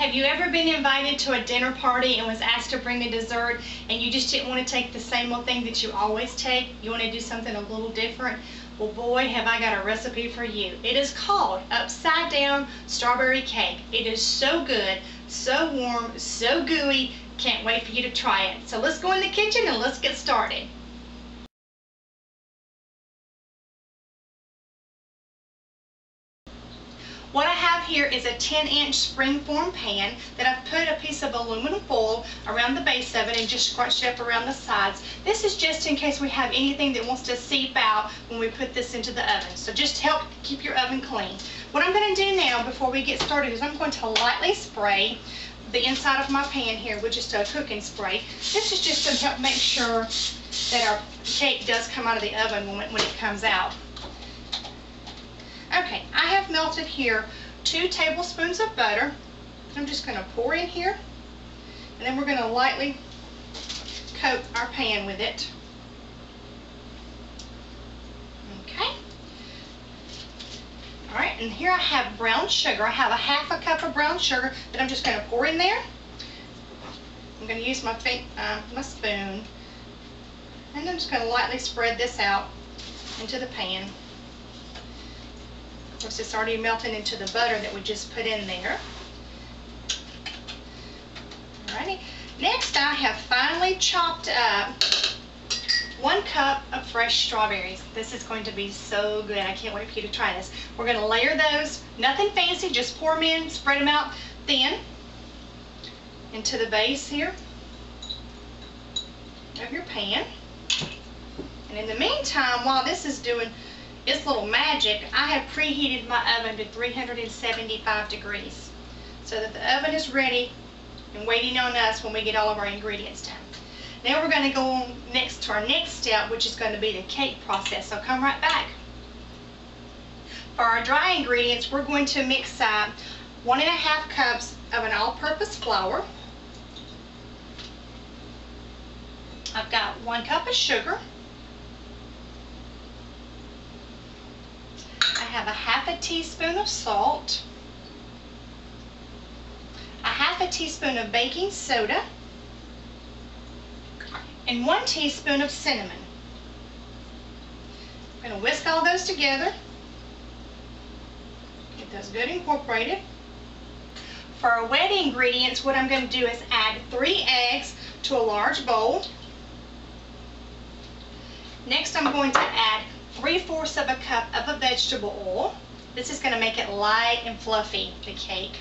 Have you ever been invited to a dinner party and was asked to bring a dessert and you just didn't want to take the same old thing that you always take? You want to do something a little different? Well, boy, have I got a recipe for you. It is called upside down strawberry cake. It is so good, so warm, so gooey. Can't wait for you to try it. So let's go in the kitchen and let's get started. What I have here is a 10-inch springform pan that I've put a piece of aluminum foil around the base of it and just scrunched it up around the sides. This is just in case we have anything that wants to seep out when we put this into the oven. So just help keep your oven clean. What I'm going to do now before we get started is I'm going to lightly spray the inside of my pan here with just a cooking spray. This is just to help make sure that our cake does come out of the oven when it comes out. Okay, I have melted here 2 tablespoons of butter. I'm just going to pour in here, and then we're going to lightly coat our pan with it. Okay. All right, and here I have brown sugar. I have a ½ cup of brown sugar that I'm just going to pour in there. I'm going to use my spoon, and I'm just going to lightly spread this out into the pan. Of course, it's already melting into the butter that we just put in there. Alrighty. Next, I have finely chopped up 1 cup of fresh strawberries. This is going to be so good. I can't wait for you to try this. We're going to layer those. Nothing fancy. Just pour them in, spread them out thin into the base here of your pan. And in the meantime, while this is doing its little magic, I have preheated my oven to 375 degrees so that the oven is ready and waiting on us when we get all of our ingredients done. Now we're going to go on next to our next step, which is going to be the cake process. So come right back. For our dry ingredients, we're going to mix 1½ cups of an all-purpose flour. I've got 1 cup of sugar. I have a ½ teaspoon of salt, a ½ teaspoon of baking soda, and 1 teaspoon of cinnamon. I'm going to whisk all those together, get those good incorporated. For our wet ingredients, what I'm going to do is add 3 eggs to a large bowl. Next, I'm going to add 3/4 of a cup of a vegetable oil. This is going to make it light and fluffy, the cake.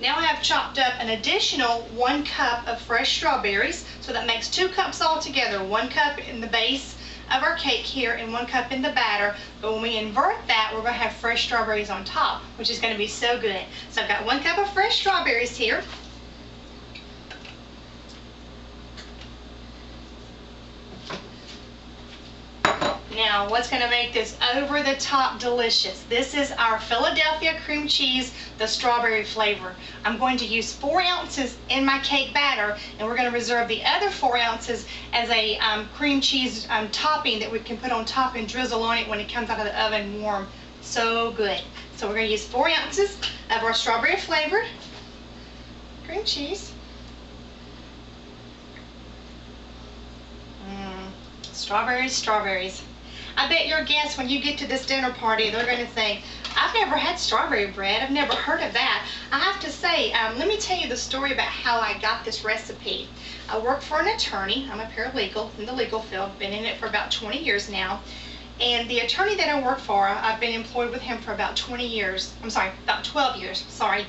Now I have chopped up an additional 1 cup of fresh strawberries, so that makes 2 cups altogether. 1 cup in the base of our cake here and 1 cup in the batter. But when we invert that, we're going to have fresh strawberries on top, which is going to be so good. So I've got 1 cup of fresh strawberries here. Now, what's going to make this over-the-top delicious? This is our Philadelphia cream cheese, the strawberry flavor. I'm going to use 4 ounces in my cake batter, and we're going to reserve the other 4 ounces as a cream cheese topping that we can put on top and drizzle on it when it comes out of the oven warm. So good. So we're going to use 4 ounces of our strawberry flavored cream cheese. Strawberries, strawberries. I bet your guests, when you get to this dinner party, they're going to think, I've never had strawberry bread. I've never heard of that. I have to say, let me tell you the story about how I got this recipe. I work for an attorney. I'm a paralegal in the legal field. Been in it for about 20 years now. And the attorney that I work for, I've been employed with him for about 20 years. I'm sorry, about 12 years. Sorry.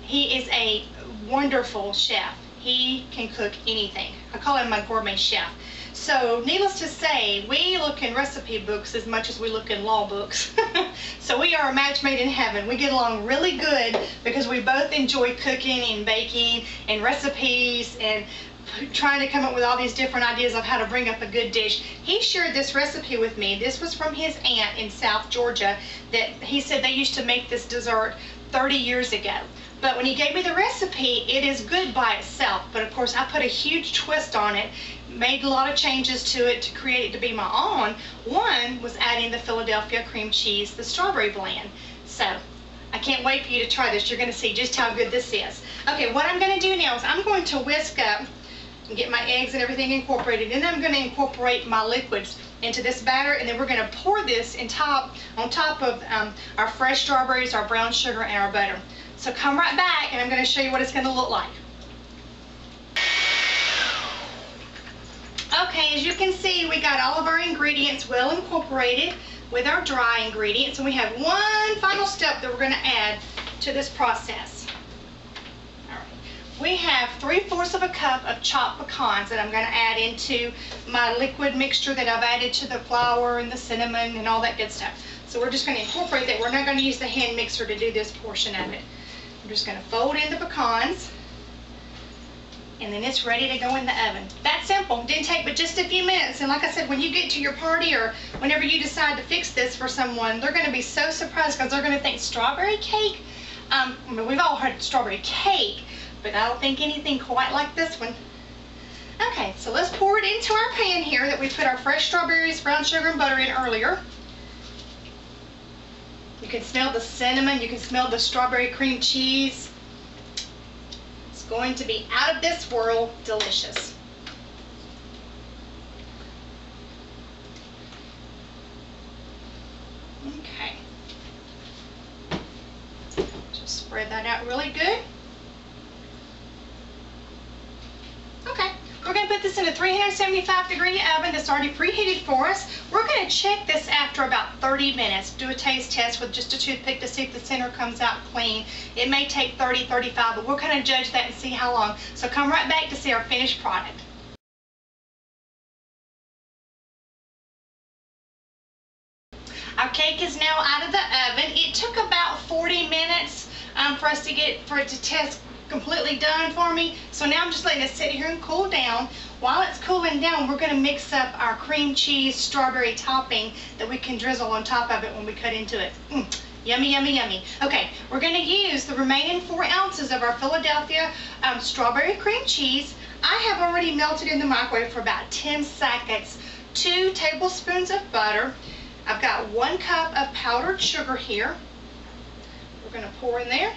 He is a wonderful chef. He can cook anything. I call him my gourmet chef. So needless to say, we look in recipe books as much as we look in law books. So we are a match made in heaven. We get along really good because we both enjoy cooking and baking and recipes and trying to come up with all these different ideas of how to bring up a good dish. He shared this recipe with me. This was from his aunt in South Georgia that he said they used to make this dessert 30 years ago. But when he gave me the recipe, it is good by itself. But of course, I put a huge twist on it, made a lot of changes to it to create it to be my own. One was adding the Philadelphia cream cheese, the strawberry blend. So I can't wait for you to try this. You're going to see just how good this is. Okay, what I'm going to do now is I'm going to whisk up and get my eggs and everything incorporated. And then I'm going to incorporate my liquids into this batter, and then we're going to pour this on top of our fresh strawberries, our brown sugar, and our butter. So come right back, and I'm going to show you what it's going to look like. Okay, as you can see, we got all of our ingredients well incorporated with our dry ingredients, and we have one final step that we're going to add to this process. All right. We have 3/4 of a cup of chopped pecans that I'm going to add into my liquid mixture that I've added to the flour and the cinnamon and all that good stuff. So we're just going to incorporate that. We're not going to use the hand mixer to do this portion of it. I'm just going to fold in the pecans, and then it's ready to go in the oven. That's simple. Didn't take but just a few minutes. And like I said, when you get to your party or whenever you decide to fix this for someone, they're going to be so surprised because they're going to think strawberry cake. I mean, we've all heard strawberry cake, but I don't think anything quite like this one. Okay, so let's pour it into our pan here that we put our fresh strawberries, brown sugar, and butter in earlier. You can smell the cinnamon. You can smell the strawberry cream cheese. Going to be out of this world delicious. Okay. Just spread that out really good. Okay. We're going to put this in a 375-degree oven that's already preheated for us. We're going to check this after about 30 minutes. Do a taste test with just a toothpick to see if the center comes out clean. It may take 30, 35, but we're going to judge that and see how long. So come right back to see our finished product. Our cake is now out of the oven. It took about 40 minutes for it to test completely done for me. So now I'm just letting it sit here and cool down. While it's cooling down, we're going to mix up our cream cheese strawberry topping that we can drizzle on top of it when we cut into it. Yummy, yummy, yummy. Okay, we're going to use the remaining 4 ounces of our Philadelphia strawberry cream cheese. I have already melted in the microwave for about 10 seconds. 2 tablespoons of butter. I've got 1 cup of powdered sugar here. We're going to pour in there.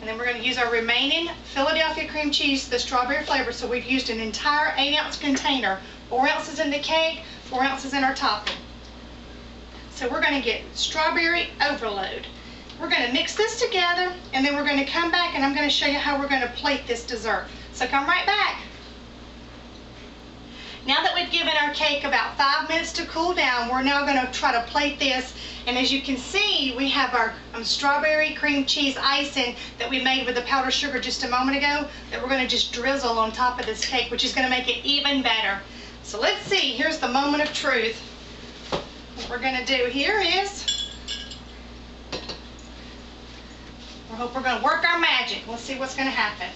And then we're going to use our remaining Philadelphia cream cheese, the strawberry flavor. So we've used an entire 8-ounce container. 4 ounces in the cake, 4 ounces in our topping. So we're going to get strawberry overload. We're going to mix this together, and then we're going to come back and I'm going to show you how we're going to plate this dessert. So come right back. Now that we've given our cake about 5 minutes to cool down, we're now going to try to plate this. And as you can see, we have our strawberry cream cheese icing that we made with the powdered sugar just a moment ago that we're going to just drizzle on top of this cake, which is going to make it even better. So let's see. Here's the moment of truth. What we're going to do here is, I hope we're going to work our magic. Let's see what's going to happen.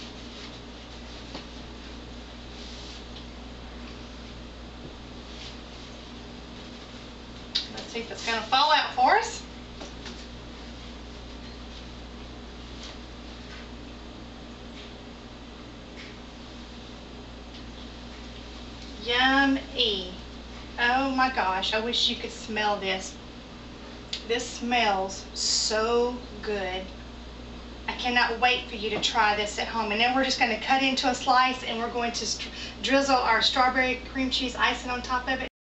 Let's see if it's going to fall out for us. Yummy. Oh my gosh, I wish you could smell this. This smells so good. I cannot wait for you to try this at home. And then we're just going to cut into a slice and we're going to drizzle our strawberry cream cheese icing on top of it.